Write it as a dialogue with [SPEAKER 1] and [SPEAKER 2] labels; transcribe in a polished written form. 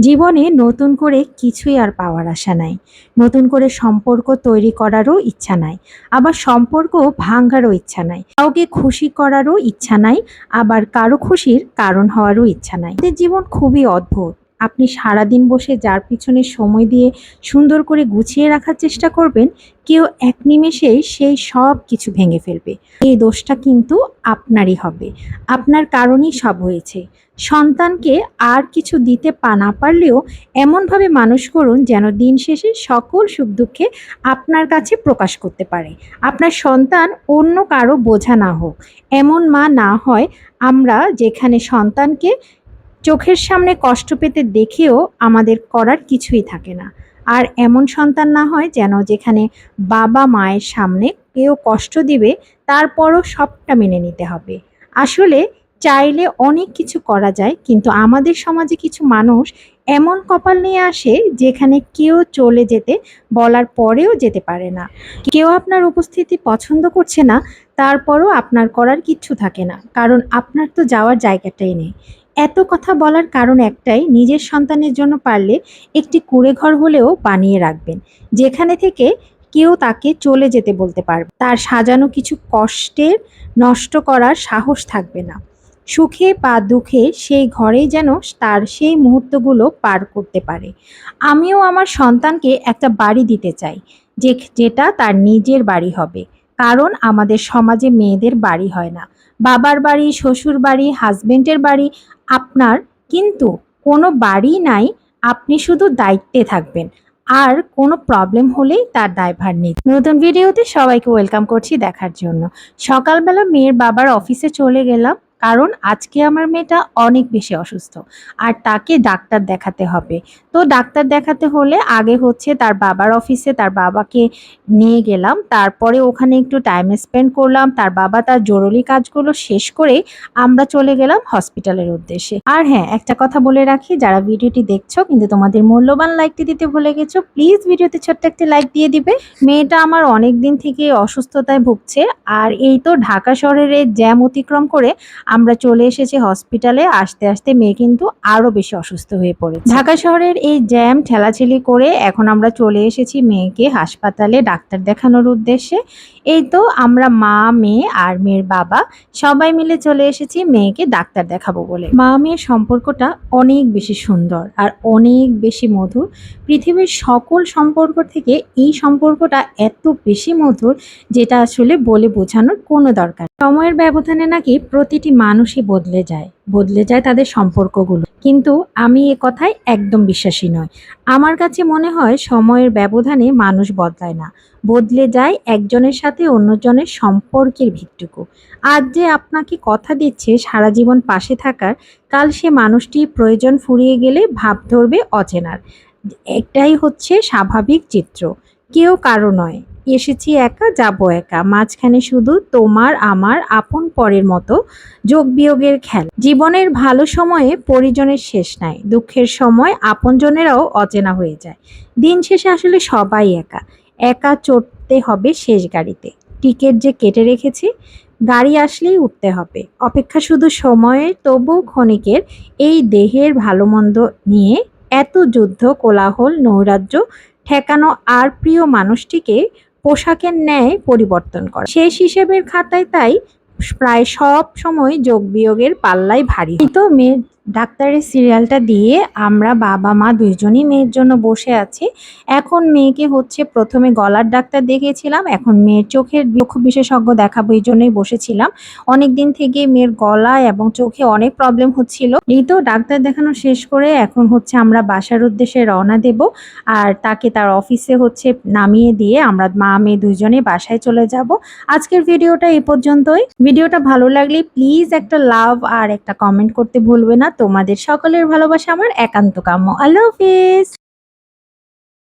[SPEAKER 1] জীবনে নতুন করে কিছুই আর পাওয়ার আশা নাই। নতুন করে সম্পর্ক তৈরি করারও ইচ্ছা নাই। আবার সম্পর্ক ভাঙারও ইচ্ছা নাই। কাউকে খুশি করারও ইচ্ছা নাই, আবার কারো খুশির কারণ হওয়ারও ইচ্ছা নাই। আমাদের জীবন খুবই অদ্ভুত। আপনি সারাদিন বসে যার পিছনে সময় দিয়ে সুন্দর করে গুছিয়ে রাখার চেষ্টা করবেন, কেউ এক নিমেষেই সেই সব কিছু ভেঙে ফেলবে। এই দোষটা কিন্তু আপনারই হবে। আপনার কারণেই সব হয়েছে। সন্তানকে আর কিছু দিতে না পারলেও এমনভাবে মানুষ করুন যেন দিন শেষে সকল সুখ দুঃখে আপনার কাছে প্রকাশ করতে পারে। আপনার সন্তান অন্য কারো বোঝা না হোক, এমন মা না হয় আমরা, যেখানে সন্তানকে চোখের সামনে কষ্ট পেতে দেখেও আমাদের করার কিছুই থাকে না। আর এমন সন্তান না হয় যেন, যেখানে বাবা মায়ের সামনে কেউ কষ্ট দিবে তারপরও সবটা মেনে নিতে হবে। আসলে চাইলে অনেক কিছু করা যায়, কিন্তু আমাদের সমাজে কিছু মানুষ এমন কপাল নিয়ে আসে যেখানে কেউ চলে যেতে বলার পরেও যেতে পারে না। কেউ আপনার উপস্থিতি পছন্দ করছে না, তারপরও আপনার করার কিচ্ছু থাকে না, কারণ আপনার তো যাওয়ার জায়গাটাই নেই। এত কথা বলার কারণ একটাই, নিজের সন্তানের জন্য পারলে একটি কুঁড়েঘর হলেও বানিয়ে রাখবেন, যেখানে থেকে কেউ তাকে চলে যেতে বলতে পারবে, তার সাজানো কিছু কষ্টের নষ্ট করার সাহস থাকবে না। সুখে বা দুঃখে সেই ঘরেই যেন তার সেই মুহূর্তগুলো পার করতে পারে। আমিও আমার সন্তানকে একটা বাড়ি দিতে চাই, যেটা তার নিজের বাড়ি হবে। কারণ আমাদের সমাজে মেয়েদের বাড়ি হয় না, বাবার বাড়ি, শ্বশুর বাড়ি, হাজবেন্ডের বাড়ি আপনার, কিন্তু কোনো বাড়ি নাই। আপনি শুধু দায়িত্বে থাকবেন, আর কোনো প্রবলেম হলেই তার দায়ভার নিতে। নতুন ভিডিওতে সবাইকে ওয়েলকাম করছি দেখার জন্য। সকালবেলা মেয়ের বাবার অফিসে চলে গেলাম, কারণ আজকে আমার মেয়েটা অনেক বেশি অসুস্থ আর তাকে ডাক্তার দেখাতে হবে। তো ডাক্তার দেখাতে হলে আগে হচ্ছে তার বাবার অফিসে তার বাবাকে নিয়ে গেলাম, তারপরে ওখানে একটু টাইম স্পেন্ড করলাম। তার বাবা তার জরুরি কাজগুলো শেষ করে আমরা চলে গেলাম হসপিটালের উদ্দেশ্যে। আর হ্যাঁ, একটা কথা বলে রাখি, যারা ভিডিওটি দেখছো কিন্তু তোমাদের মূল্যবান লাইকটি দিতে ভুলে গেছো, প্লিজ ভিডিওতে ছোট্ট একটি লাইক দিয়ে দিবে। মেয়েটা আমার অনেক দিন থেকে অসুস্থতায় ভুগছে, আর এই তো ঢাকা শহরের এই জ্যাম অতিক্রম করে আমরা চলে এসেছি হসপিটালে। আসতে আসতে মেয়ে কিন্তু আরো বেশি অসুস্থ হয়ে পড়েছে। ঢাকা শহরের এই জ্যাম ঠেলাঠেলি করে এখন আমরা চলে এসেছি মেয়েকে হাসপাতালে ডাক্তার দেখানোর উদ্দেশ্যে। এই তো আমরা মা, মেয়ে আর মেয়ের বাবা সবাই মিলে চলে এসেছি মেয়েকে ডাক্তার দেখাবো বলে। মা মেয়ের সম্পর্কটা অনেক বেশি সুন্দর আর অনেক বেশি মধুর। পৃথিবীর সকল সম্পর্ক থেকে এই সম্পর্কটা এত বেশি মধুর, যেটা আসলে বলে বোঝানোর কোনো দরকার। সময়ের ব্যবধানে নাকি প্রতিটি মানুষই বদলে যায় তাদের সম্পর্কগুলো, কিন্তু আমি এ কথায় একদম বিশ্বাসী নয়। আমার কাছে মনে হয় সময়ের ব্যবধানে মানুষ বদলায় না, বদলে যায় একজনের সাথে অন্যজনের সম্পর্কের ভিত্তিটুকু। আজ যে আপনাকে কথা দিচ্ছে সারা জীবন পাশে থাকার, কাল সে মানুষটি প্রয়োজন ফুরিয়ে গেলে ভাব ধরবে অচেনার। এটাই হচ্ছে স্বাভাবিক চিত্র। কেউ কারো নয়, এসেছি একা, যাবো একা, মাঝখানে শুধু তোমার আমার আপন পরের মতো যোগ বিয়োগের খেলা। জীবনের ভালো সময়ে পরিজনের শেষ নাই, দুঃখের সময় আপনজনেরাও অচেনা হয়ে যায়। দিন শেষে আসলে সবাই একা একা চড়তে হবে শেষ গাড়িতে। টিকিট যে কেটে রেখেছি, গাড়ি আসলেই উঠতে হবে। অপেক্ষা শুধু সময়ের, তবু ক্ষণিকের। এই দেহের ভালো মন্দ নিয়ে এত যুদ্ধ, কোলাহল, নৈরাজ্য ঠেকানো আর প্রিয় মানুষটিকে পোশাকের ন্যায় পরিবর্তন করা, শেষ হিসেবের খাতায় তাই প্রায় সব সময় যোগ বিয়োগের পাল্লাই ভারী। এই তো মেয়ের ডাক্তারের সিরিয়ালটা দিয়ে আমরা বাবা মা দুইজনই মেয়ের জন্য বসে আছি। এখন মেয়েকে হচ্ছে প্রথমে গলার ডাক্তার দেখিয়েছিলাম, এখন মেয়ের চোখের চক্ষু বিশেষজ্ঞ দেখাবো, এই জন্যই বসেছিলাম। অনেক দিন থেকে মেয়ের গলা এবং চোখে অনেক প্রবলেম হচ্ছিল। এই তো ডাক্তার দেখানো শেষ করে এখন হচ্ছে আমরা বাসার উদ্দেশ্যে রওনা দেব, আর তাকে তার অফিসে হচ্ছে নামিয়ে দিয়ে আমরা মা মেয়ে দুইজনে বাসায় চলে যাব। আজকের ভিডিওটা এই পর্যন্তই। ভিডিওটা ভালো লাগলে প্লিজ একটা লাভ আর একটা কমেন্ট করতে ভুলবে না। তোমাদের সকলের ভালোবাসা আমার একান্ত কাম্য। আল্লাহ হাফিজ।